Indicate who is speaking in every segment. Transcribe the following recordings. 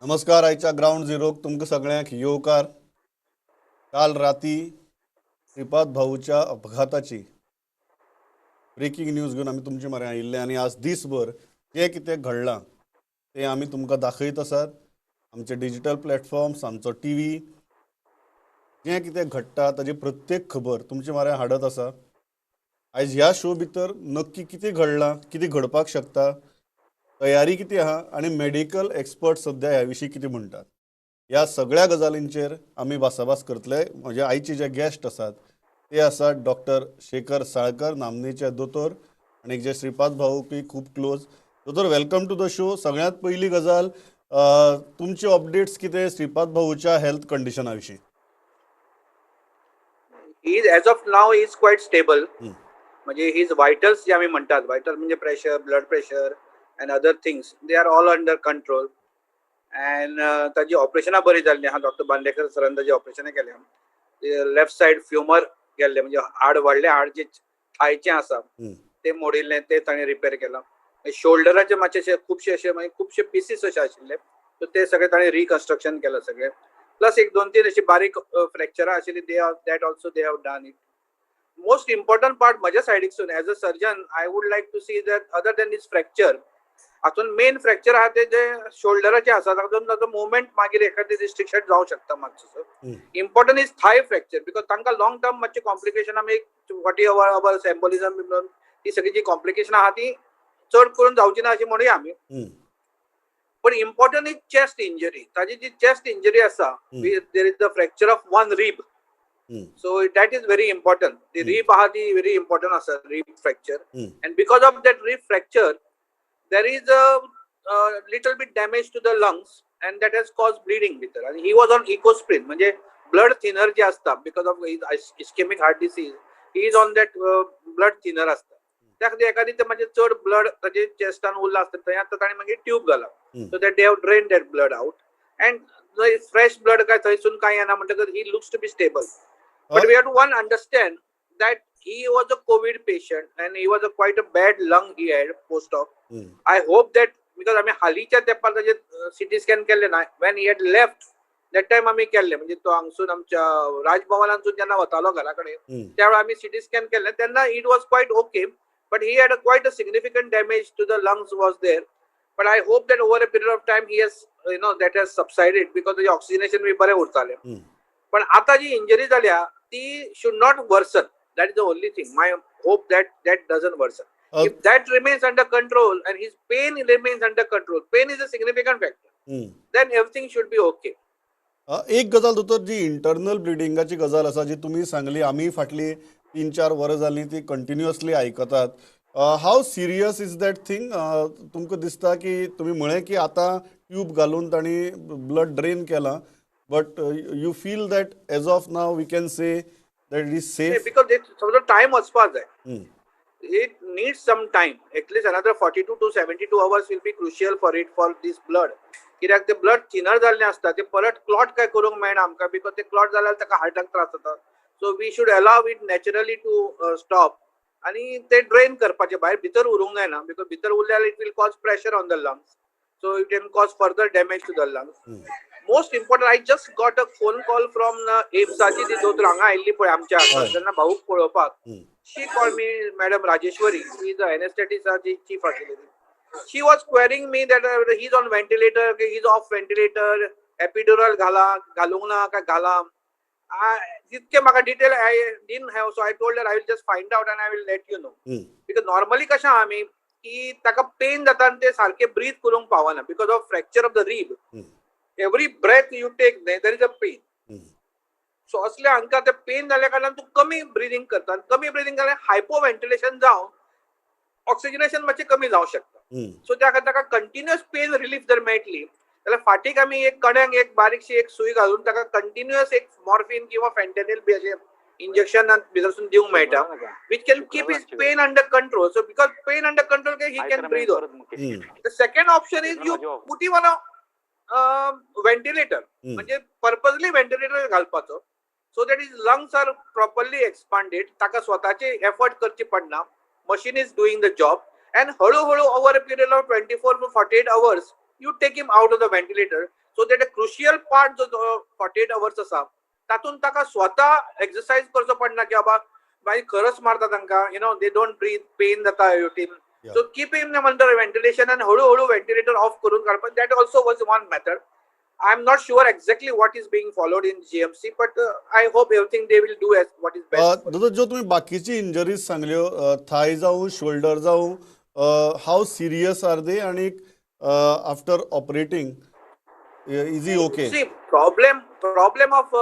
Speaker 1: नमस्कार. आयच्या ग्राउंड झिरोक तुमकां सगळ्यांक येवकार. काल राती श्रीपाद भाऊच्या अपघाताची ब्रेकिंग न्यूज घेऊन आम्ही तुमचे म्हऱ्यान आयिल्ले आणि आज दिसभर जे कितें घडलां ते आम्ही तुमकां दाखयत आसात. आमचे डिजिटल प्लॅटफॉर्म्स, आमचो टीव्ही, जे कितें घडटा ताजी प्रत्येक खबर तुमचे म्हऱ्यान हाडत आसा. आयज ह्या शो भितर नक्की कितें घडलां, कितें घडपाक शकता, तयारी किती आहा आणि मेडिकल एक्सपर्ट सध्या ह्या विशीं कितें म्हणटात, ह्या सगळ्या गजालींचेर आमी भासाभास करतले. म्हणजे आयचे जे गेस्ट आसात ते आसात डॉक्टर शेखर साळकर नामनेचे दोतोर आणि जे श्रीपाद भाऊकी खूब क्लोज. दोतोर, वेलकम टू द शो. सगळ्यात पहिली गजाल, तुमचे अपडेट्स कितें श्रीपाद भाऊच्या हेल्थ कंडिशना विशीं?
Speaker 2: As of now he is quite stable. म्हणजे his vitals जे आम्ही म्हणतात, vital म्हणजे pressure, blood pressure and other things, they are all under control. And ताजी ऑपरेशनां बरी जाल्ली आहा. डॉक्टर बांदेकर सरान ताजी ऑपरेशनां केल्या. लेफ्ट सायड फ्युमर गेल्ले, म्हणजे हाड व्हडले हाड जे थायचें आसा ते मोडिल्लें, ते ताणें रिपेर केलां. शोल्डराचे मातशे खुबशे अशे म्हणजे खुबशे पीसीस अशे आशिल्ले, सो ते सगळे ताणें रिकन्स्ट्रक्शन केलां सगळें. प्लस एक दोन तीन अशी बारीक फ्रॅक्चरां आशिल्ली, that also they have done it. Most important part म्हज्या सायडीकसून as a surgeon I would like to see that other than these fracture, हातून मेन फ्रॅक्चर आहा ते जे शोल्डराचे आसा, तातूंत ताजो मुवमेंट मागीर एखादी रिस्ट्रिक्शन जावंक शकता मातसो. Important is thigh fracture, because तांकां लॉंग टर्म मातशी कॉम्प्लिकेशन आमी 40 अवर्स एम्बोलिझम म्हणून ती सगळी जी कॉम्प्लिकेशन आहा ती चड करून जावची ना अशी म्हणूया आमी. पण इम्पॉर्टंट इज चेस्ट इंजरी. ताजी जी चेस्ट इंजरी आसा, there is the fracture of one rib. So that is very important. The rib are the very important as a rib fracture, and because of that rib fracture, there is a little bit damage to the lungs, and that has caused bleeding bitter. And he was on ecosprin, म्हणजे blood thinner जे असता, because of his ischemic heart disease, he is on that blood thinner असता. त्या खातीर एखादी ते म्हणजे चड ब्लड ताजे चेस्टान उरला असता थंय आतां ताणें मागीर ट्यूब घाला, so that they have drain that blood out, and fresh blood काय थंयसून कांय येना म्हणटकच he looks to be stable. But we have to understand that he was a COVID patient and he was quite a bad lung he had post-op. I hope that, because आम्ही हालीच्या तेंपार ताजे CT scan केले ना, when he had left that time आम्ही केले, म्हणजे तो हांगसून आमच्या राजभवनांतून जेन्ना वतालो घरा कडेन त्यावेळी आम्ही सिटी स्कॅन केले, तेन्ना it was quite okay, but he had quite a significant damage to the lungs was there. But I hope that over a period of time he has, that has subsided, because the oxygenation बी बरे उरताले. पण आता जी injury जाल्या ती should not worsen. That is the only thing. My hope that doesn't worsen. If that remains under control and his pain remains under control, pain is a significant factor, then everything should be okay.
Speaker 1: एक गजाल दोतोर, जी internal ब्लिडिंगाची गजाल आसा जी तुम्ही सांगली, आम्ही फाटली 3-4 वर्स जाली ती कंटिन्युअसली आयकतात. How serious is that thing? तुमकां दिसता की तुम्ही म्हळें की आता ट्यूब घालून ताणी ब्लड ड्रेन केला, but you feel that as of now we can say that it is safe?
Speaker 2: Because the time वचपाक जाय. It needs some time. At least another 42 to 72 hours will be crucial for this blood. कित्याक ते blood thinner जाल्लें आसता, ते परत clot काय करूंक मेळना आमकां, बिकॉज ते क्लॉट जाल्यार ताका हार्टाक त्रास जाता. So we should allow it naturally to stop, आनी ते ड्रेन करपाचे, भायर भितर उरूंक जायना, बिकॉज भितर उरल्यार it will cause pressure on the lungs, so it can cause further damage to the lungs. Most important, I just got a phone call from एम्साची ती दोतोर हांगा आयिल्ली पळय आमच्या जेन्ना भाऊक पळोवपाक. She call me madam Rajeshwari, she is एनेस्थेटिसाची चीफ आशिल्ली. She was querying me that he is on ventilator, he is off ventilator, epidural घालूंक ना काय घाला. जितके म्हाका detail I didn't have, so I told her I will just find out and I will let you know. Because normally कशें आहा आमी की ताका पेन जाता आनी ते सारखे ब्रीथ करूंक पावना because of fracture of the रीब. Every breath you take, there is a pain. So असले हांकां ते पेन जाल्या कारणान तूं कमी ब्रिदींग करता, कमी ब्रिदींग जाल्यार हायपो व्हेंटिलेशन जावन ऑक्सिजनेशन मातशें कमी जावंक शकता. सो त्या खातीर ताका कंटिन्युअस पेन रिलीफ जर मेळटली जाल्यार फाटीक आमी एक कण्याक एक बारीकशी एक सुई घालून ताका कंटिन्युअस एक मॉर्फिन किंवा फेंटेनिल बी अशें इंजेक्शन भितरसून दिवंक मेळटा, which can keep his pain under control. So because pain under control, he can breathe on. The second option is you put him on a ventilator, म्हणजे पर्पजली व्हेंटिलेटर घालपाचो, so that is lungs are properly expanded, ताका स्वताचे effort करचे पडना, machine is doing the job, and हळूहळू over a period of 24 to 48 hours you take him out of the ventilator, so that a crucial part जो 48 hours आसा तातूंत ताका स्वता एक्सरसाइज करचो पडना की बाबा मागीर खरच मारता तांकां दे डोंट ब्रीथ पेन जाता हेवटेन
Speaker 1: Yeah.
Speaker 2: सो कीप हिम अंडर व्हेंटिलेशन आनी हळू व्हेंटिलेटर ऑफ करून काडपाक that also was one method I am not sure exactly what is being followed in GMC, but I hope everything they will do as what is best.
Speaker 1: दादा जो तुम्ही बाकीची injuries सांगल्यो थाय जावं shoulder जावं how serious are they आणि after operating is he okay
Speaker 2: See, problem of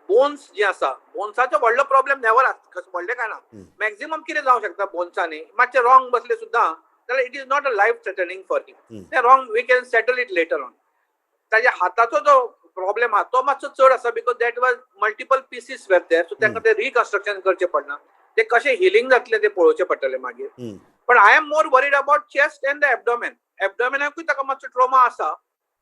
Speaker 2: bones जे आसा बोन्साचो व्हडलो प्रॉब्लेम नेवर व्हडले काय ना मॅक्झिमम कितें जावंक शकता बोन्सांनी मातशे रॉंग बसले सुद्दां जाल्यार it is not a life threatening for him ते wrong we can settle it later on ताच्या हाताचो जो प्रॉब्लेम आहा तो मातसो चड आसा because that was multiple pieces where there so तांकां ते रिकन्स्ट्रक्शन करचें पडना ते कशें हिलिंग जातलें ते पळोवचें पडटलें मागीर पण I am more worried about chest and the abdomen एबडोमेनाकूय ताका मातसो ट्रोमा आसा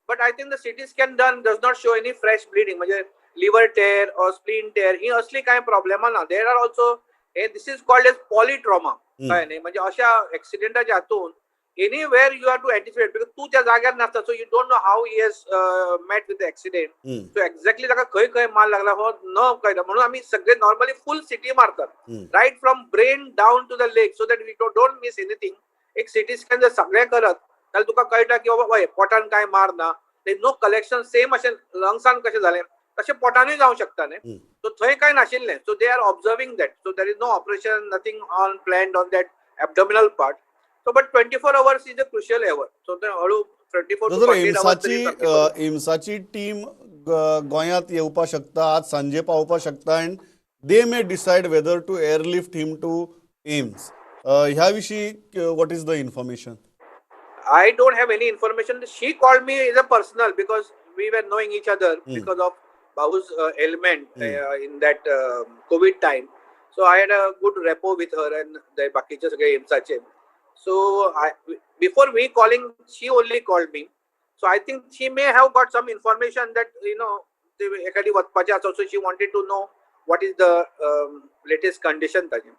Speaker 2: but I think the CT scan done does not show any fresh bleeding म्हणजे liver tear or spleen tear ही असली कांय प्रॉब्लेमा ना there are also this is called as polytrauma कळ्ळें न्ही म्हणजे अशा एक्सिडेंटाच्या हातून anywhere you have to anticipate because तू त्या जाग्यार नासता so you don't know how he has met with the accident so exactly ताका खंय खंय मार लागला हो न कळटा म्हणून आमी सगळे नॉर्मली फुल सिटी मारतात right from brain down to the leg so that we don't miss anything एक सिटी स्कॅन जर सगळे करत जाल्यार तुका कळटा की बाबा पोटान काय मार ना ते नो कलेक्शन सेम अशें लंग्सान कशें जालें तशें पोटानूय जावंक शकता न्ही सो थंय काय नाशिल्लें so they are observing that so there is no operation nothing on planned on that abdominal part So, but 24 hours is a crucial hour. So, the 24 to 48 hours.
Speaker 1: एम्साची टीम गोंयांत येवपाक शकता आज सांजे पावपाक शकता and they may decide whether to airlift him to AIIMS ह्या विशीं what is the information
Speaker 2: I don't have any information. She called me as a personal because we were knowing each other because of Bahu's ailment in that COVID time. So, I had a good rapport with her and the bakiche sagळे एम्साचे. So before me calling, she only called me. So I think she may have got some information that ekadi vatpache asa so she wanted to know what is the latest condition taji.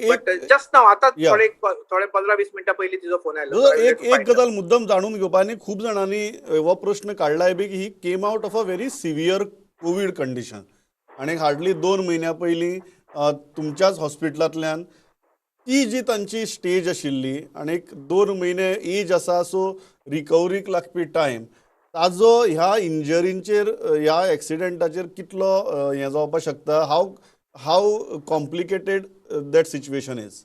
Speaker 2: But just now आता थोडे 15-20 मिनिटां पहिली तिजो phone आयलो.
Speaker 1: एक गजाल मुद्दम जाणून घेवपाक खूब जाणांनी हो प्रश्न काढलाय बी की he came out of a very severe Covid condition आणि हार्डली 2 महिन्यां पयलीं तुमच्याच हॉस्पिटलांतल्यान ती जी तांची स्टेज आशिल्ली आणि 2 महिने एज आसा सो रिकवरीक लागपी टायम ताजो ह्या इंजरींचेर ह्या एक्सिडेंटाचेर कितलो हें जावपाक शकता how complicated that situation is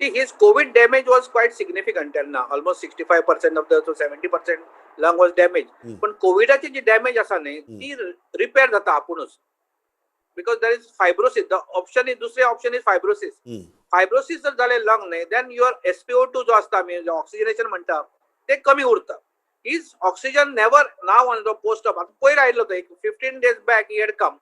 Speaker 2: See, his COVID damage was quite significant till now. Almost 65% of the 70% lung was damaged. पण कोविडाची जी डॅमेज आसा न्ही ती रिपेअर जाता आपुणूच because there is fibrosis. The option is दुसरे ऑप्शन इज फायब्रोसिस फायब्रोसिस जर जाले lung न्ही देन युअर SpO2 जो आसता आमी ऑक्सिजनेशन म्हणटा ते कमी उरता is oxygen never now on the post of पयर आयिल्लो तो एक 15 days back he had come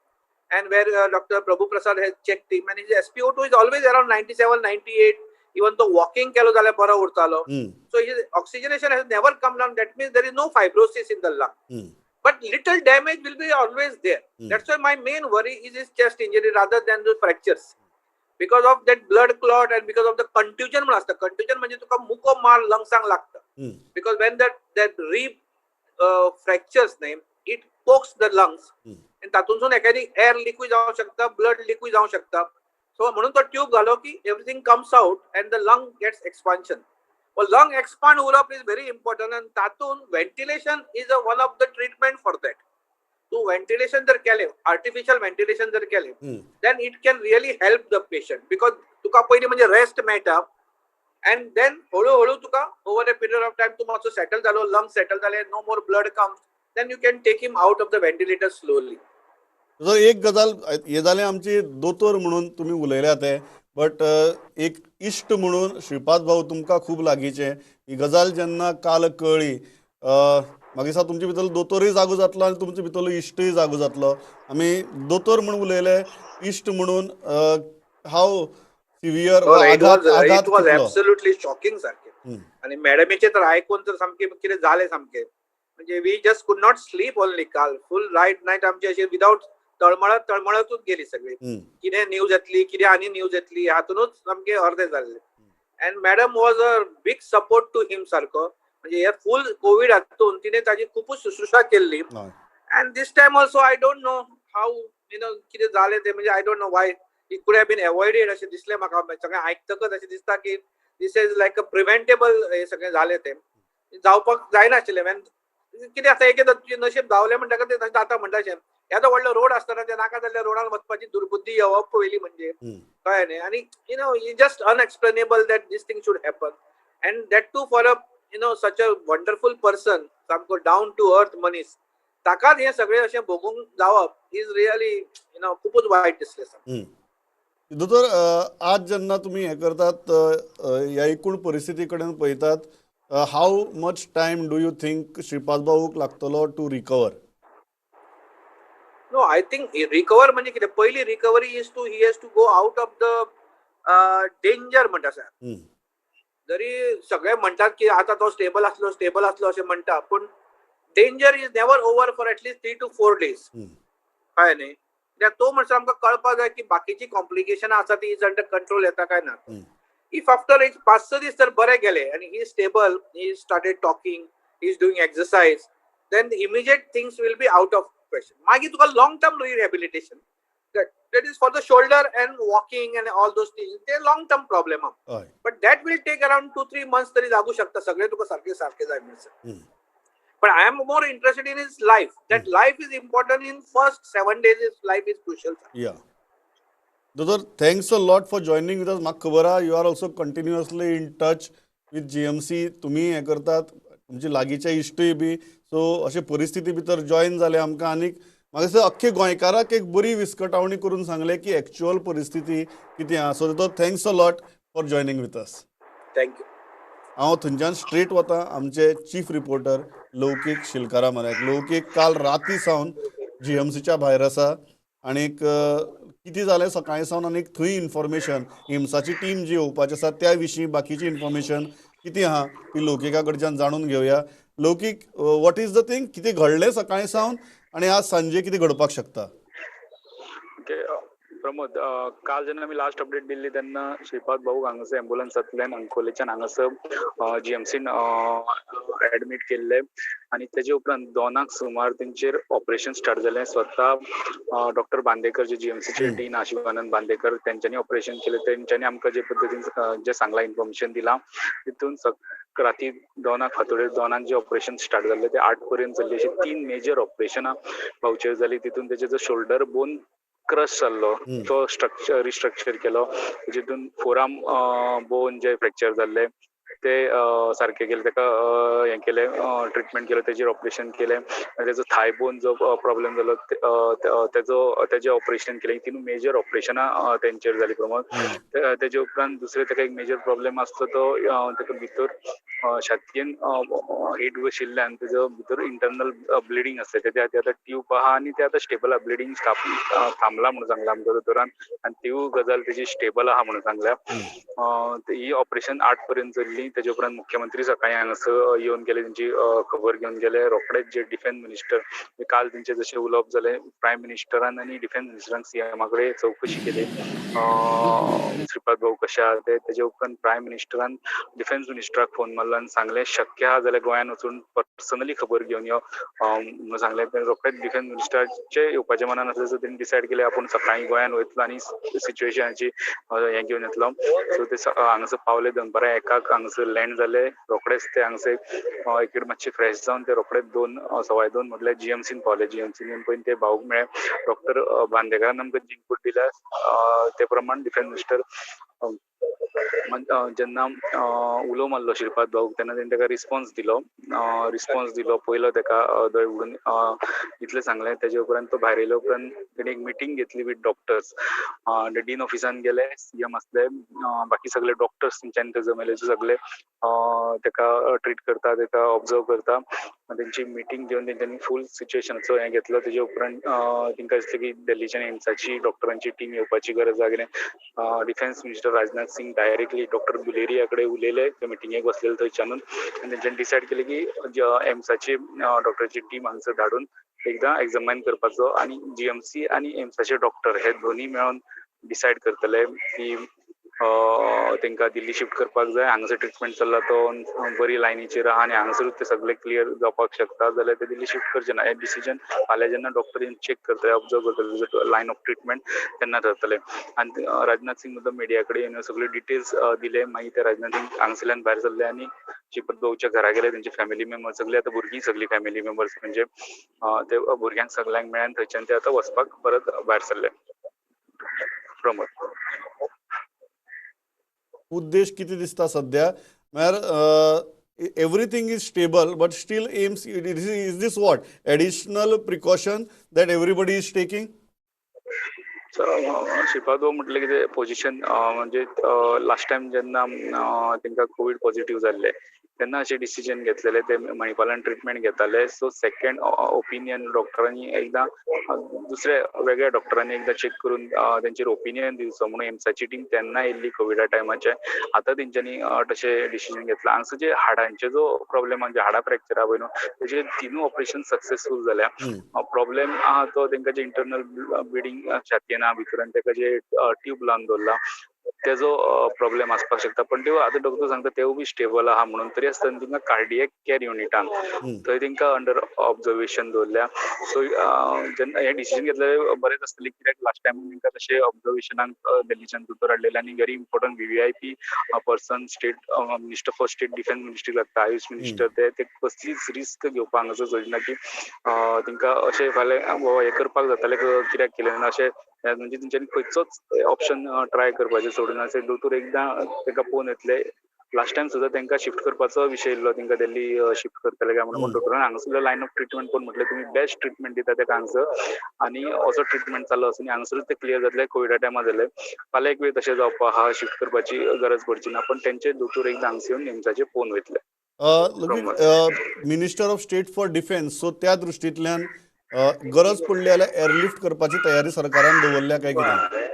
Speaker 2: and where Dr. Prabhu Prasad has checked him and his SpO2 is always around 97 98 even though walking केलो जाल्यार बरो उरतालो so his oxygenation has never come down that means there is no fibrosis in the lung but little damage will be always there that's why my main worry is his chest injury rather than the fractures because of that blood clot and because of the contusion म्हणून असतं contusion म्हणजे तुका मुको मार लंग्सांक लागता because when that rib fractures it pokes the lungs and तातूंतसून एखादी air liquid जावंक शकता blood liquid जावंक शकता सो म्हणून तो ट्यूब घालो की everything comes out and the lung gets expansion lung expand उरप इज व्हेरी इम्पॉर्टंट आणि तातूंत ventilation is one of the treatment for that तू व्हेंटिलेशन जर केले आर्टिफिशियल व्हेंटिलेशन जर केले then it can really help the patient because तुका पयलीं म्हणजे रेस्ट मेळटा अँड देन हळूहळू तुका over a period of time तूं मातसो सेटल जालो लंग सेटल जाले no more blood comes then you can take him out of the ventilator slowly
Speaker 1: एक गजाल हे जालें आमची दोतोर म्हणून तुमी उलयल्या ते बट एक इश्ट म्हणून श्रीपाद भाऊ तुमकां खूब लागींचे ही गजाल जेन्ना काल कळ्ळी म्हाका दिसता तुमचे भितर दोतोरूय जागो जातलो आनी तुमचे भितरलो इश्टूय जागो जातलो आमी दोतोर म्हणून उलयले इश्ट म्हणून हाव सिव्हियर आघात
Speaker 2: वॉज एब्सोल्युटली शॉकिंग सारकें आनी मॅडमीचे तर आयकून तर सामकें कितें जालें सामकें म्हणजे वी जस्ट कुड नॉट स्लीप ओनली काल फुल नायट आमची अशी विदाउट तळमळतूच गेली सगळी कितें न्यूज येतली कितें आनी न्यूज येतली हातूनच सामकें अर्धे जाल्ले and madam was a big support to him सारको म्हणजे हे फुल कोविड हातून तिने ताजी खूपच शुश्रूषा केल्ली.
Speaker 1: हय
Speaker 2: And this time also, I don't know how, कितें जालें तें, म्हणजे I don't know why it could have been avoided अशें दिसलें म्हाका. सगळें आयकतकच अशें दिसता की this is like a preventable हें सगळें जालें तें. जावपाक जायनाशिल्लें. कितें आसा, एकएकदां तुजें नशीब धांवलें म्हणटकच तें तशें जाता म्हणटाशें. येदो व्हडलो रोड आसतना त्या नाका जाल्ल्या रोडार वचपाची दुर्बुद्धी येवप पयली म्हणजे. कळ्ळें न्ही. आनी it's just unexplainable that this thing should happen. And that too for a such a wonderful person, सामको down to earth मनीस. ताकाच हे सगळे अशें भोगूंक जावप इज रियली खूपच वायट दिसलें सामकें.
Speaker 1: दोतोर, आज जेन्ना तुमी हें करतात, ह्या एकूण परिस्थिती कडेन पळयतात, how much time do you think Shripad भाऊक लागतलो to recover?
Speaker 2: No, I think recover म्हणजे कितें, पयली recovery is to he has to go out of the danger म्हणटा सर. जरी सगळे म्हणटात की आतां तो स्टेबल आसलो अशें म्हणटा, पूण danger is never over for at least 3 to 4 days. कळ्ळें न्ही. कित्याक तो म्हणसर आमकां कळपाक जाय की बाकीची कॉम्प्लिकेशनां आसा ती इज अंडर कंट्रोल येता काय ना. इफ आफ्टर एक 5-6 दीस जर बरे गेले आनी he stable, he started talking, he is doing exercise, then the immediate things will be out of question. मागीर तुका long term rehabilitation, that is for the shoulder and walking and all those things, ते long term problem आहा. But that will take around 2-3 months तरी लागू शकता. सगळे तुका सारखे जाय म्हणसर. But I am more interested in his life. That life is important in first 7 days. His life is crucial.
Speaker 1: Yeah. Dotor, thanks a lot for joining with us. म्हाका खबर आहा you are also continuously in touch with GMC. तुम्ही हे करतात, तुमचे लागींचे इश्टूय बी. So अशे परिस्थिती भितर जॉईन जाले आमकां. आनीक म्हाका दिसता अख्खे गोंयकाराक एक बरी विस्कटावणी करून सांगले की एक्चुअल परिस्थिती कितें आहा. सो दोतोर, thanks a lot for joining with us.
Speaker 2: Thank you.
Speaker 1: हांव थंयच्यान स्ट्रेट वता आमचे चीफ रिपोर्टर लौकीक शिलकारा म्हऱ्याक. लौकीक काल राती सावन GMCच्या भायर आसा. आनीक कितें जालें सकाळी सावन, आनीक थंय इन्फॉर्मेशन, एम्साची टीम जी येवपाची आसा त्या विशीं बाकीची इन्फॉर्मेशन कितें आहा ती लौकिका कडच्यान जाणून घेवया. लौकीक, वॉट इज द थिंग, कितें घडलें सकाळी सावन आनी आज सांजे कितें घडपाक शकता?
Speaker 3: प्रमोद, काल जेन्ना आमी लास्ट अपडेट दिल्ली तेन्ना श्रीपाद भाऊ हांगासर एम्बुलन्सांतल्यान अंकोलेच्यान हांगासर GMCन एडमीट केल्ले आनी तेजे उपरांत 2 सुमार तेंचेर ऑपरेशन स्टार्ट जालें. स्वता डॉक्टर बांदेकर, जे GMCचे डीन आशिवानंद बांदेकर, तेंच्यांनी ऑपरेशन केलें. तेंच्यांनी आमकां जे पद्दतीन जे सांगलां, इन्फॉर्मेशन दिलां, तितून राती 2 फांतोडेर 2 जे ऑपरेशन स्टार्ट जाल्लें ते 8 पर्यंत जाल्ली. अशी 3 मेजर ऑपरेशनां भाऊचेर जाली. तितून तेजे जो शोल्डर बोन क्रश जाल्लो, तो रिस्ट्रक्चर केलो. जितून फोराम बोन जे फ्रॅक्चर जाल्ले ते सारके केले, तेका हें केलें, ट्रिटमेंट केलो, तेजेर ऑपरेशन केलें. तेजो थाय बोन जो प्रॉब्लेम जालो तेजें ऑपरेशन केलें. 3 मेजर ऑपरेशनां तेंचेर जाली प्रमोद. तेजे उपरांत दुसरे तेका एक मेजर प्रॉब्लेम आसलो, तो तेका भितर छातयेन हीट बशिल्ल्यान तेजो भितर इंटरनल ब्लिडींग आसलें. तेजे आतां ट्यूब आहा आनी ते आतां स्टेबल आहा. ब्लिडींग थांबला म्हणून सांगला आमकां दोतोरान. आनी तीवूय गजाल तेजी स्टेबल आहा म्हणून सांगल्या. ही ऑपरेशन 8 पर्यंत जाल्ली. तेजे उपरांत मुख्यमंत्री सकाळी हांगासर येवन गेले, तेंची खबर घेवन गेले. रोखडेच जे डिफेन्स मिनिस्टर, काल तेंचे जशें उलोवप जालें, प्रायम मिनिस्टरान आनी डिफेन्स मिनिस्टरान CM कडेन चवकशी केली श्रीपाद भाऊ कशे आहा ते. तेजे उपरांत प्रायम मिनिस्टरान डिफेन्स मिनिस्टराक फोन मारलो आनी सांगलें शक्य आहा जाल्यार गोंयान वचून पर्सनली खबर घेवन यो म्हणून सांगलें. रोखडेच डिफेन्स मिनिस्टराचे येवपाचे मनान आसलें, सो तेणी डिसायड केलें आपूण सकाळीं गोंयान वयतलो आनी सिच्युएशनाची हें घेवन येतलो. सो ते हांगासर पावले. दनपारां 1 हांगासर लँड जाले. रोखडेच ते हांगासर एक मातशे फ्रेश जावन ते रोखडेच 2:15 म्हटल्यार GMCन पावले. GMCन पयलीं ते भाऊक मेळ्ळे. डॉक्टर बांदेकरान आमकां जी इनपूट दिल्या ते प्रमाण डिफेन्स मिनिस्टर जेन्ना उलो मारलो श्रीपाद भाऊक, तेन्ना तेणी ताका रिस्पॉन्स दिलो. पयलो ताका थंय उडून इतलें सांगलें. तेजे उपरांत तो भायर येयल्या उपरांत तेणी एक मिटींग घेतली विथ डॉक्टर्स. डीन ऑफिसान गेले, CM आसले, बाकी सगळे डॉक्टर्स तेंच्यांनी ते जमयले, सगळे ताका ट्रीट करता, ताका ऑब्जर्व करता. तेंची मिटींग घेवन तेंच्यांनी फूल सिच्युएशनाचो हें घेतलो. तेजे उपरांत तांकां दिसलें की दिल्लीच्यान एम्साची डॉक्टरांची टीम येवपाची गरज आहा. कितें defence minister Rajnath Singh directly doctor Guleria कडेन उलयले, ते मिटींगेक बसलेले थंयच्यानूच. आनी तेंच्यांनी डिसायड केलें की एम्साची डॉक्टराची टीम हांगासर धाडून एकदां एक्झामायन करपाचो आनी GMC आनी एम्साचे डॉक्टर हे दोनी मेळोन डिसायड करतले की तांकां दिल्ली शिफ्ट करपाक जाय, हांगासर ट्रिटमेंट चल्ला तो बरी लायनीचेर आहा आनी हांगासरूच ते सगळे क्लियर जावपाक शकता जाल्यार ते दिल्ली शिफ्ट करचे ना. हे डिसिजन फाल्यां जेन्ना डॉक्टर चेक करतले, ऑब्जर्व करतले लायन ऑफ ट्रिटमेंट तेन्ना जातले. आनी राजनाथ सिंग मुद्दम मिडिया कडेन येवन सगळे डिटेल्स दिले. मागीर ते राजनाथ सिंग हांगासरल्यान भायर सरले आनी श्रीपद भाऊच्या घरा गेले. तेंचे फॅमिली मेंबर्स सगळे आतां भुरगीं सगळीं फॅमिली मेंबर्स म्हणजे ते भुरग्यांक सगळ्यांक मेळ्ळान थंयच्यान ते आतां वचपाक परत भायर सरले. प्रमोद.
Speaker 1: उद्देश किती दिसता सध्या म्हळ्यार everything is stable but still AIIMS is this what additional precaution that everybody is taking?
Speaker 3: Shripad भाऊ म्हटले की ते पोझिशन म्हणजे लास्ट टाइम जेन्ना तांकां कोविड पॉझिटिव्ह जाल्ले तेन्ना अशें डिसिजन घेतलेले ते मणिपालान ट्रिटमेंट घेताले. सो सेकंड ओपिनियन डॉक्टरांनी एकदां दुसऱ्या वेगळ्या डॉक्टरांनी एकदां चेक करून तेंचेर ओपिनियन दिवचो म्हणून एम्साची टीम तेन्ना येयल्ली कोविडा टायमाचे. आतां तेंच्यांनी तशें डिसिजन घेतलां. हांगासर जे हाडांचे जो प्रॉब्लेम म्हणजे हाडा फ्रॅक्चर आहा पळय न्हू तेजे 3 ऑपरेशन सक्सेसफूल जाल्या. प्रॉब्लेम आहा तो तेंकां जे इंटरनल ब्लिडींग छातयेन आहा भितर आनी तेका जे ट्यूब लावन दवरला तेजो प्रॉब्लेम आसपाक शकता. पण त्यो आतां डॉक्टर सांगता तेवूय बी स्टेबल आहा म्हणून. तरी आसतना तिंका कार्डियक केअर युनिटान थंय तेंकां अंडर ऑब्जर्वेशन दवरल्या. सो जेन्ना हे डिसिजन घेतलें बरेंच आसतलें कित्याक लास्ट टायम तेंकां तशें ऑब्जर्वेशनाक दिल्लीच्यान दोतोर हाडलेले आनी very important VVIP person state minister for state defence ministry लागता आयुष मिनिस्टर ते कसलीच रिस्क घेवपाक हांगासर सोदिना की तेंकां अशें फाल्यां हे करपाक जातालें कित्याक केलें ना अशें म्हणजे तेंच्यांनी खंयचोच ऑप्शन ट्राय करपाचें सोडून अशें दोतोर एकदां तेंकां पळोवन येतले. लास्ट टायम सुद्दां तेंकां शिफ्ट करपाचो विशय येयल्लो तेंकां दिल्ली शिफ्ट करतले काय म्हणून डॉक्टरान हांगासरलो लायन ऑफ ट्रिटमेंट पळोवन म्हटलें तुमी बेस्ट ट्रिटमेंट दिता तेका हांगासर आनी असो ट्रिटमेंट चालू आसा आनी हांगासरूच ते क्लियर जातले. कोविडा टायमार जाले फाल्यां एक वेळ तशें जावपा आहा शिफ्ट करपाची गरज पडची ना. पण तेंचे दोतोर एकदां हांगासर येवन एम्साचेर पळोवन वयतले.
Speaker 1: Minister of state for defence so त्या दृश्टींतल्यान गरज पडली जाल्यार एअरलिफ्ट करपाची तयारी सरकारान दवरल्या काय कितें?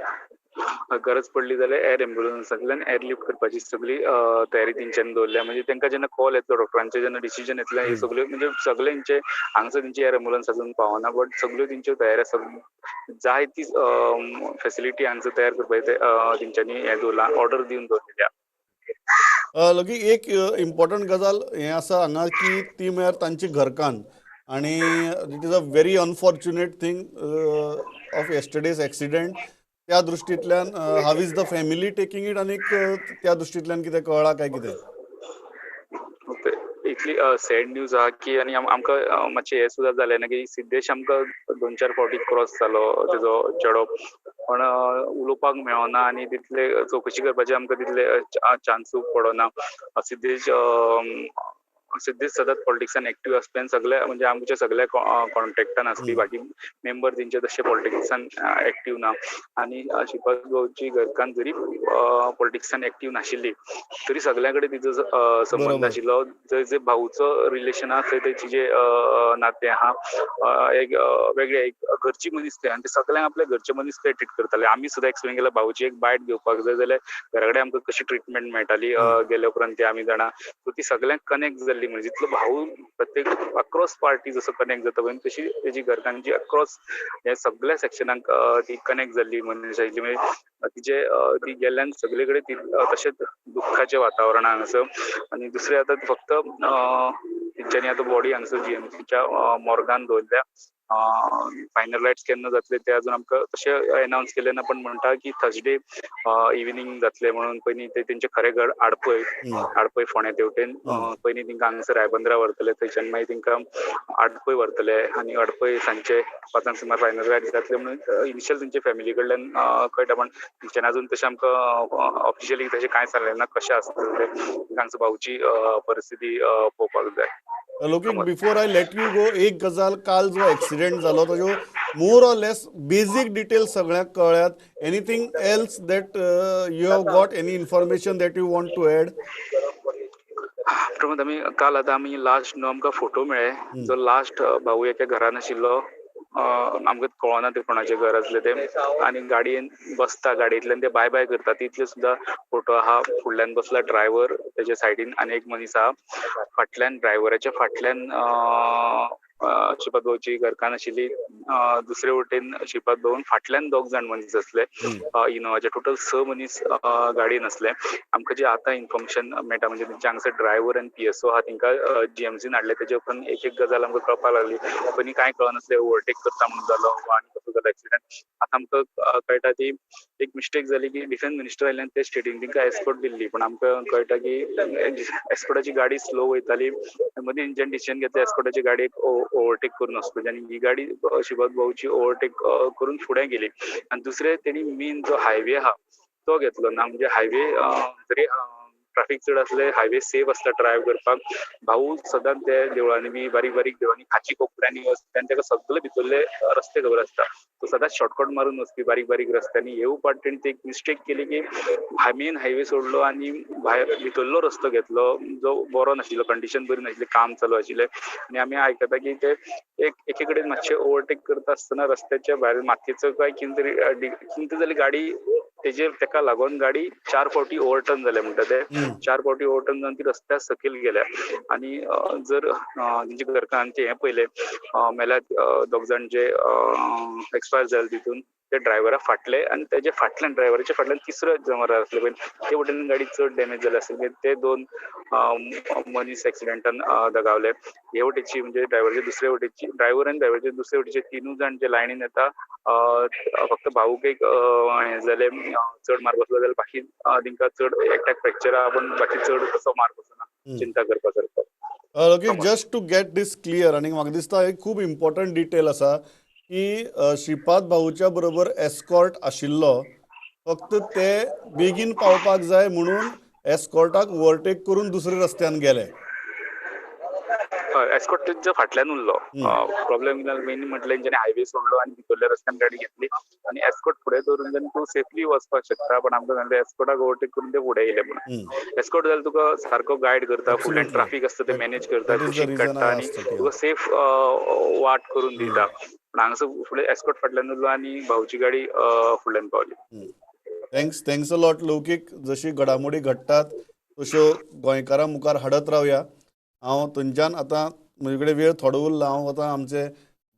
Speaker 3: गरज पडली जाल्यार एअर एम्ब्युलन्सांतल्यान एअरलिफ्ट करपाची सगळी तयारी तेंच्यांनी दवरल्या. म्हणजे तेंकां जेन्ना कॉल येतलो डॉक्टरांचे जेन्ना डिसिजन येतलें हे सगळ्यो म्हणजे सगळे तेंचे हांगासर तेंची एअर एम्ब्युलन्स अजून पावना बट सगळ्यो तेंच्यो तयारी आसा. जाय ती फॅसिलिटी हांगासर तयार करपाची तेंच्यांनी हें दवरलां ऑर्डर दिवन दवरलेल्या.
Speaker 1: लगी एक इम्पॉर्टंट गजाल हें आसा हांगा की ती म्हळ्यार तांची घरकान्न आनी it is a very unfortunate thing of yesterday's accident. त्या दृश्टींतल्यान how is the family taking it आनीक त्या दृश्टींतल्यान कितें कळ्ळां काय कितें?
Speaker 3: इतली सॅड न्यूज आहा की आनी आमकां मातशें हें सुद्दां जालें ना की सिद्धेश आमकां 2-4 फावटी क्रॉस जालो तेजो चेडो पण उलोवपाक मेळना आनी तितले चवकशी करपाचें आमकां तितले चान्सूय पडना. सिद्धेश सदांच पॉलिटिक्सान एक्टिव्ह आसता आनी सगळे म्हणजे आमच्या सगळ्या कॉन्टॅक्टान आसली. बाकी मेंबर तेंचे तशे पॉलिटिक्सान एक्टिव्ह ना आनी श्रीपाद भाऊची घरकान्न जरी पॉलिटिक्सान एक्टिव्ह नाशिल्ली तरी सगळ्यां कडेन तिजो संबंद आशिल्लो. जे भाऊचो रिलेशन आहा थंय तेची जे नातें आहा एक वेगळे एक घरची मनीस ते आनी ते सगळ्यांक आपले घरचे मनीस ते ट्रीट करताले. आमी सुद्दां एक्सप्लेन केला भाऊची एक बायट घेवपाक जाय जाल्यार घरा कडेन आमकां कशी ट्रिटमेंट मेळटाली गेले उपरांत ते आमी जाणा. सो ती सगळ्यांक कनेक्ट जाल्ली म्हणजे जितलो भाऊ प्रत्येक अक्रॉस पार्टी जसो कनेक्ट जाता पळय तशी तेजी घरकान्नची अक्रॉस हे सगळ्या सेक्शनाक ती कनेक्ट जाल्ली मनशाची. म्हणजे तिचे ती गेल्ल्यान सगळे कडेन ती तशेंच दुख्खाचें वातावरण हांगासर. आनी दुसरें आतां फक्त तेंच्यांनी आतां बॉडी हांगासर GMCच्या मॉर्गान दवरल्या. फायनलायज केन्ना जातले ते अजून आमकां तशें अनावन्स केलें ना. पण म्हणटा की थर्सडे इव्हिनिंग जातले म्हणून. पयलीं ते तेंचें खरें घर आडपय फोंड्या तेवटेन पयलीं तेंकां हांगासर रायबंदरा व्हरतले थंयच्यान मागीर तेंकां आडपय व्हरतले आनी आडपय सांजचे 5 सुमार फायनलायज जातले म्हणून इनिशियल तेंचे फॅमिली कडल्यान कळटा. पण तेंच्यांनी अजून तशें आमकां ऑफिशियली तशें कांय सांगलें ना कशें आसतलें तें. हांगासर भाऊची परिस्थिती पळोवपाक जाय.
Speaker 1: Laukik before I let you go एक गजाल काल जो एक्सिडेंट जालो ताज्यो more or less basic details सगळ्यांक कळ्ळ्यात. Anything else that you have got any information that you want to add?
Speaker 3: Pramod काल आमी लास्ट न्हू आमकां फोटो मेळ्ळे जो लास्ट भाऊ एका घरान आशिल्लो. आमकां कळना ते कोणाचें घर आसलें तें आनी गाडयेन बसता गाडयेंतल्यान ते बाय बाय करता तितले सुद्दां फोटो आहा. फुडल्यान बसला ड्रायव्हर तेजे सायडीन आनी एक मनीस आहा. फाटल्यान ड्रायव्हराच्या फाटल्यान श्रीपाद भाऊची घरकान्न आशिल्ली दुसरे वटेन श्रीपाद भाऊन फाटल्यान 2 जाण मनीस आसले इनोवाचे टोटल 6 मनीस गाडयेन आसले. आमकां जे आतां इन्फॉर्मेशन मेळटा म्हणजे तेंचे हांगसर ड्रायव्हर आनी PSO आहा तेंकां GMCन हाडले. तेजे उपरांत एक एक गजाल आमकां कळपाक लागली. पयलीं कांय कळनासलें ओवरटेक करता म्हणून जालो वा आनी कसो जालो एक्सिडेंट. आतां आमकां कळटा ती एक मिस्टेक जाली की डिफेन्स मिनिस्टर आयल्यान ते स्टेटीन तेंकां एस्कॉर्ट दिल्ली, पण आमकां कळटा की एस्कॉर्टाची गाडी स्लो वयताली. मदीं तेंच्यानी डिसिजन घेतलें एस्कॉर्टाची गाडयेक ओवरटेक करून वचपाचें आनी ही गाडी श्रीपाद भाऊची ओवरटेक करून फुडें गेली. आनी दुसरें तेणी मेन जो हायवे आहा तो घेतलो ना. म्हणजे हायवे जरी ट्रॅफिक चड असले हायवे सेफ आसता ड्रायव्ह करपाक. भाऊ सदांच ते देवळांनी बी बारीक बारीक देवळांनी खाची कोपऱ्यांनी वचता ताका सगळे भितरले रस्ते खबर आसता. तो सदांच शॉर्टकट मारून वचपी बारीक बारीक रस्त्यांनी. ह्यो पाट तेणी एक मिस्टेक केली की मेन हायवे सोडलो आनी भायर भितरलो रस्तो घेतलो जो बरो नाशिल्लो, कंडिशन बरी नाशिल्ली, काम चालू आशिल्लें. आनी आमी आयकता की ते एके कडेन मातशें ओवरटेक करता आसतना रस्त्याच्या भायर मातयेचो काय कितें तरी गाडी तेका लागून गाडी 4 फावटी ओव्हरटर्न जाले म्हणटा ते. 4 फावटी ओव्हरटर्न जावन ती रस्त्या सकयल गेल्या. आनी जर तेंचे घरकान्नांचे हे पयले मेल्यात 2 जाण जे एक्सपायर जाले तितून ते ड्रायव्हरा फाटले आनी तेजे फाटल्यान ड्रायव्हराच्या फाटल्यान तिसरो जमादार आसलो पळय ते वटेन गाडी चड डॅमेज जाले आसले. ते 2 मनीस एक्सिडेंटान दगावले. हे वटेची म्हणजे ड्रायव्हरचे दुसरे वटेची ड्रायव्हर आनी ड्रायव्हरचे दुसरे वटेचे 3 जाण जे लायनीन येता फक्त भाऊक एक हे जाले चड मार बसलो जाल्यार बाकी तेंकां चड एकट्याक फ्रॅक्चर आहा पण बाकी चड कसो मार बसना चिंता करपासारको.
Speaker 1: Okay, just to get this clear, आनी म्हाका दिसता एक खूब इम्पॉर्टंट डिटेल आसा की श्रीपाद भाऊच्या बरोबर एस्कॉर्ट आशिल्लो. फक्त ते बेगीन पावपाक जाय म्हणून एस्कॉर्टाक ओवरटेक करून दुसऱ्या रस्त्यान गेले.
Speaker 3: एस्कॉर्ट तेंच्या फाटल्यान उरलो. प्रॉब्लेम मेन म्हटल्यार तेंच्यानी हायवे सोडलो आनी भितरल्या रस्त्यान गाडी घेतली आनी एस्कॉर्ट फुडें दवरून तेन्ना तूं सेफली वचपाक शकता. पण आमकां सांगलें एस्कॉर्टाक ओवरटेक करून ते फुडें येयले म्हणून. एस्कॉर्ट जाल्यार तुका सारको गायड करता, फुडल्यान ट्रॅफिक आसता ते मॅनेज करता, कुशीक काडटा आनी तुका सेफ वाट करून दिता. पण हांगासर फुडें एस्कॉर्ट फाटल्यान उरलो आनी भाऊची गाडी फुडल्यान पावली.
Speaker 1: Thanks a lot Laukik. जशी घडामोडी घडटात तश्यो गोंयकारां मुखार हाडत रावया. हांव थंयच्यान आतां म्हजे कडेन वेळ थोडो उरला. हांव आतां आमचे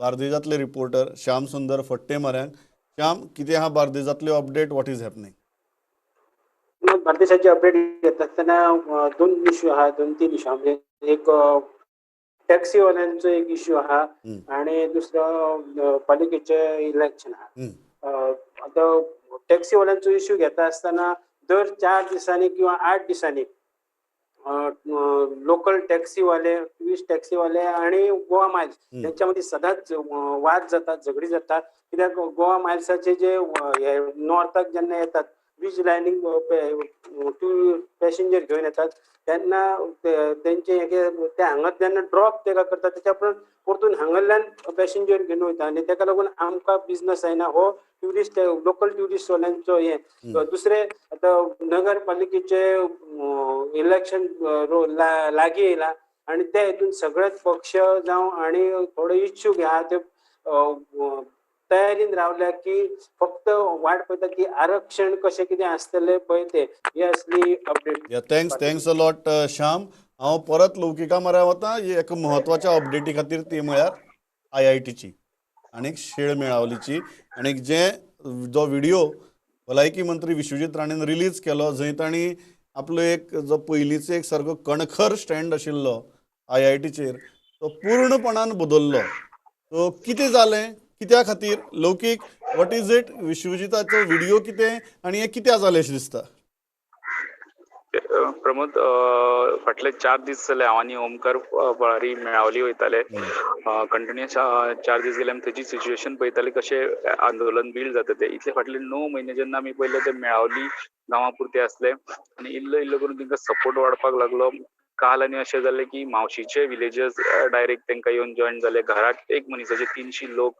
Speaker 1: बार्देजांतले रिपोर्टर श्याम सुंदर फडटे म्हऱ्यांक. श्याम, कितें आहा बार्देजांतल्यो अपडेट? What is happening?
Speaker 4: बार्देशाची अपडेट घेता आसतना 2 इश्यू आहा, 2-3 इश्यू. म्हणजे एक टॅक्सीवाल्यांचो एक इश्यू आहा आनी दुसरो पालिकेचे इलेक्शन आहा. आतां टॅक्सीवाल्यांचो इश्यू घेता आसतना दर 4 दिसांनी किंवा 8 दिसांनी लोकल टॅक्सीवाले, टुरिस्ट टॅक्सीवाले आणि गोवा मायल्स यांच्या मध्ये सदांच वाद जातात, झगडी जातात. कित्याक गोवा मायल्साचे जे नॉर्थाक जेन्ना येतात वीज लायनीक पॅसेंजर घेवन येतात तेन्ना तेंचे ते हांगा जेन्ना ड्रॉप तेका करतात तेच्या उपरांत परतून हांगाल्यान पॅसेंजर घेवन वयता आनी तेका लागून आमकां बिजनस जायना. हो ट्युरिस्ट लोकल ट्युरिस्टवाल्यांचो हे. दुसरे आतां नगरपालिकेचे इलेक्शन लागीं येयला आनी ते हितून सगळेच पक्ष जावं आनी थोडे इच्छूक आहा ते तयारीन रावल्या की फक्त वाट पळयता की आरक्षण कशें कितें आसतलें पळय ते. ही असली update.
Speaker 1: Thanks a lot Shyam. हांव परत लौकिका म्हऱ्यान वता एक म्हत्वाच्या अपडेटी खातीर. ती म्हळ्यार IITची आनीक शेळ मेळावलीची आनीक जो व्हिडिओ भलायकी मंत्री विश्वजीत राणेन रिलीज केलो जंय तांणी आपलो एक जो पयलींचो एक सारको कणखर स्टँड आशिल्लो IITचेर तो पूर्णपणान बदललो. सो कितें जालें, कित्या खातीर? लौकीक, वॉट इज इट? विश्वजिताचो व्हिडिओ कितें आनी हें कित्याक जालें अशें दिसता?
Speaker 3: प्रमोद, फाटले 4 दीस जाले हांव आनी ओमकार पळारी मेळावली वयताले. कंटिन्युअस 4 दीस गेले आमी थंयची सिच्युएशन पळयताले कशें आंदोलन बिल्ड जाता ते. इतले फाटले 9 म्हयने जेन्ना आमी पयले ते मेळावली गांवां पुरते आसले आनी इल्लो इल्लो करून तांकां सपोर्ट वाडपाक लागलो. काल आनी अशें जालें की मावशीचे विलेजर्स डायरेक्ट तांकां येवन जॉयन जाले. घराक एक मनीसाचे 300 लोक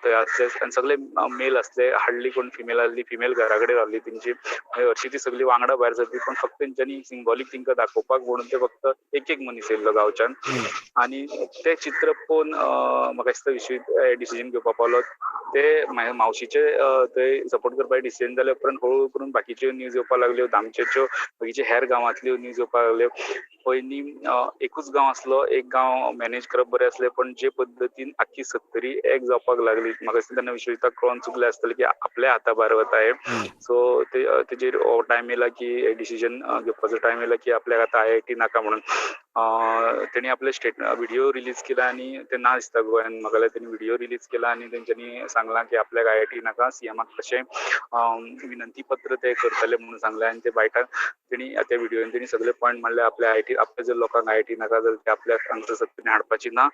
Speaker 3: थंय आसले आनी सगळे मेल आसले. हार्डली कोण फिमेल आसली. फिमेल घरा कडेन रावली तेंची. हरशीं ती सगळीं वांगडा भायर सरली पण फक्त तेंच्यांनी सिंबॉलीक तांकां दाखोवपाक म्हणून ते फक्त एक मनीस येयल्लो गांवच्यान. आनी ते चित्र पळोवन म्हाका दिसता विश्व डिसिजन घेवपाक पावलो. ते मावशीचे थंय सपोर्ट करपाचे डिसिजन जाले उपरांत हळू करून बाकीच्यो न्यूज येवपाक लागल्यो. धामचेच्यो बाकीचे हेर गांवांतल्यो न्यूज येवपाक लागल्यो. पयलीं एकूच गांव आसलो, एक गांव मॅनेज करप बरें आसलें, पण जे पद्दतीन आख्खी सत्तरी एक जावपाक लागली म्हाका दिसता तेन्ना विश्वजिताक कळोन चुकलें आसतलें की आपल्या हाता भायर वता हें. सो तेजेर टायम येयला की डिसिजन घेवपाचो टायम येयला की आपल्याक आतां IIT नाका म्हणून. तेणी आपले व्हिडिओ रिलीज केला आनी ते ना दिसता गोंयान. म्हाका लागता तेणी व्हिडिओ रिलीज केला आनी तेंच्यांनी सांगलां की आपल्याक IIT नाका, CMाक तशें विनंती पत्र ते करतले म्हणून सांगलें. आनी ते बायटाक तेणी त्या व्हिडिओन तेणी सगळे पॉयंट मांडले आपल्या जर लोकांक IIT नाका जाल्यार ते आपल्याक अंधश्रद्धेन हाडपाची ना.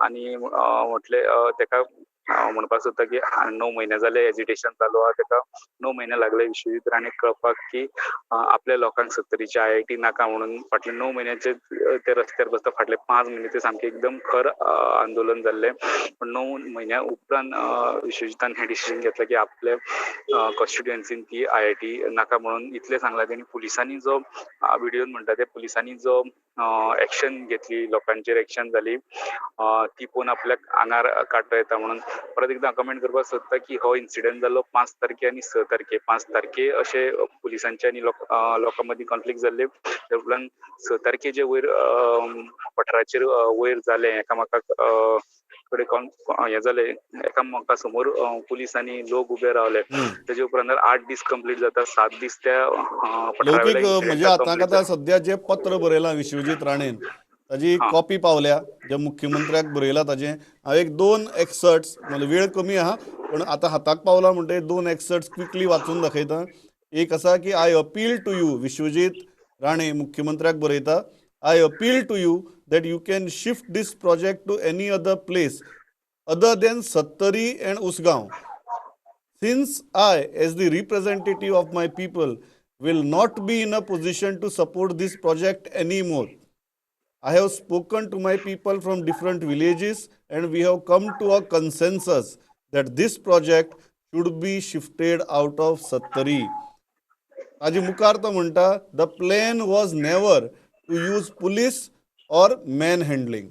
Speaker 3: आनी म्हटले तेका म्हणपाक सोदता की 9 म्हयने जाले एजिटेशन चालू आहा, तेका 9 म्हयने लागले विश्वजीत राणेक कळपाक की आपल्या लोकांक सत्तरीची IIT नाका म्हणून. फाटले 9 म्हयन्याचे ते रस्त्यार बसता, फाटले 5 म्हयने ते सामके एकदम खर आंदोलन जाल्लें. पण 9 म्हयन्या उपरांत विश्वजितान हें डिसिजन घेतलें की आपले कॉन्स्टिट्युएन्सीन ती IIT नाका म्हणून. इतलें सांगलां तेणी. पुलिसांनी जो व्हिडिओन म्हणटा ते पुलिसांनी जो एक्शन घेतली, लोकांचेर एक्शन जाली, ती पळोवन आपल्याक आंगार कांटो येता म्हणून. परत एकदां कमेंट करपाक सोदता की हो इन्सिडंट जाल्लो 5 तारखे आनी 6 तारखे. 5 तारखे अशे पुलिसांचे आनी लोकां मदीं कॉन्फ्लिक्ट जाल्ले. ते उपरांत 6 तारखेचे वयर पठाराचेर वयर जालें, एकामेकाक कडेन हें जालें, एकामेका समोर पुलीस आनी लोक उबे रावले. तेजे उपरांत 8 दीस कंप्लीट जाता, 7 दीस त्या पठारा
Speaker 1: लौकीक
Speaker 3: वयल्या
Speaker 1: म्हणजे
Speaker 3: इन्सिडेंटाक
Speaker 1: आतां
Speaker 3: कंप्लीट
Speaker 1: आतां सध्या जे पत्र बरयलां विश्वजीत राणेन ताजी
Speaker 3: हां.
Speaker 1: कॉपी पावल्या, जे मुख्यमंत्र्याक बरयलां ताजें. हांव एक 2 एक्सर्ट्स, म्हणजे वेळ कमी आहा पण आतां हाताक पावला म्हणटकीर 2 एक्सर्ट्स क्विकली वाचून दाखयता. एक आसा की I appeal to you, Vishwajit Rane मुख्यमंत्र्याक बरयता, I appeal to you that you can shift this project to any other place other than Sattari and Usgaon. Since I, as the representative of my people, will not be in a position to support this project anymore. I have spoken to my people from different villages and we have come to a consensus that this project should be shifted out of Sattari. ताजी मुखार तो म्हणटा, the plan was never to use police or manhandling.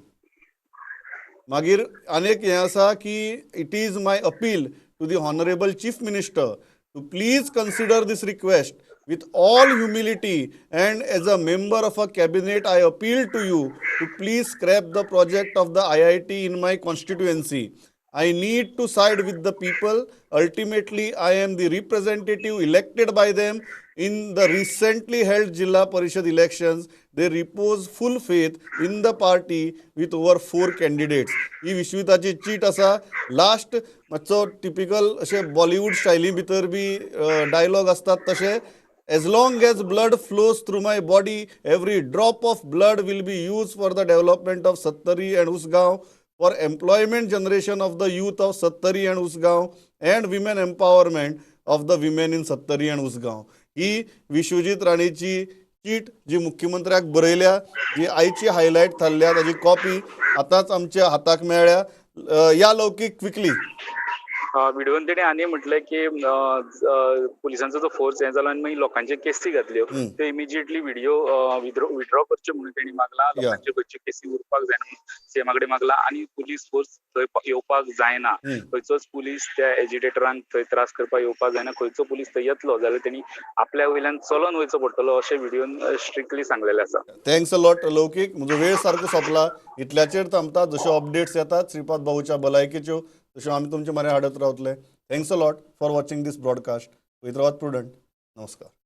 Speaker 1: मागीर अनेक हें आसा की it is my appeal to the honourable chief minister to please consider this request with all humility and as a member of a cabinet I appeal to you to please scrap the project of the IIT in my constituency. I need to side with the people. Ultimately I am the representative elected by them. In the recently held Jilla Parishad elections they repose full faith in the party with over 4 candidates. ही विश्विताची chit आसा. Last मातसो typical अशे Bollywood स्टायली भितर बी dialogue असतात तशे, as long as blood flows through my body, every drop of blood will be used for the development of Sattari and Usgaon, for employment generation of the youth of Sattari and Usgaon, and women empowerment of the women in Sattari and Usgaon. ही विश्वजीत राणेची chit जी मुख्यमंत्र्याक बरयल्या, जी आयची highlight थारल्या, ताजी copy आतांच आमच्या हाताक मेळ्ळ्या. या लौकीक क्विकली.
Speaker 3: व्हिडिओन तेणी आनी म्हटलें की पुलिसांचो जो फोर्स हें जालो आनी मागीर लोकांचे केसी घातल्यो, ते इमिजिएटली व्हिडिओ विथड्रॉ करचे म्हणून तेणी मागला. लोकांचे खंयचे केसी उरपाक जायना म्हणून सीएमा कडेन मागला आनी पुलीस फोर्स थंय येवपाक जायना. खंयचोच पुलीस त्या एजिटेटरांक थंय त्रास करपाक येवपाक जायना. खंयचो पुलीस थंय येतलो जाल्यार तेणी आपल्या वयल्यान चलोन वयचो पडटलो अशें व्हिडिओन स्ट्रिक्टली सांगलेलें आसा.
Speaker 1: Thanks a lot Laukik. म्हजो वेळ सारको सोंपला. इतल्याचेर थांबता. जश्यो अपडेट्स येतात श्रीपाद भाऊच्या भलायकेच्यो तश्यो आमी तुमचे म्हऱ्या हाडत रावतले. Thanks a lot for watching this broadcast. वैद्रवाद प्रुडंट. नमस्कार.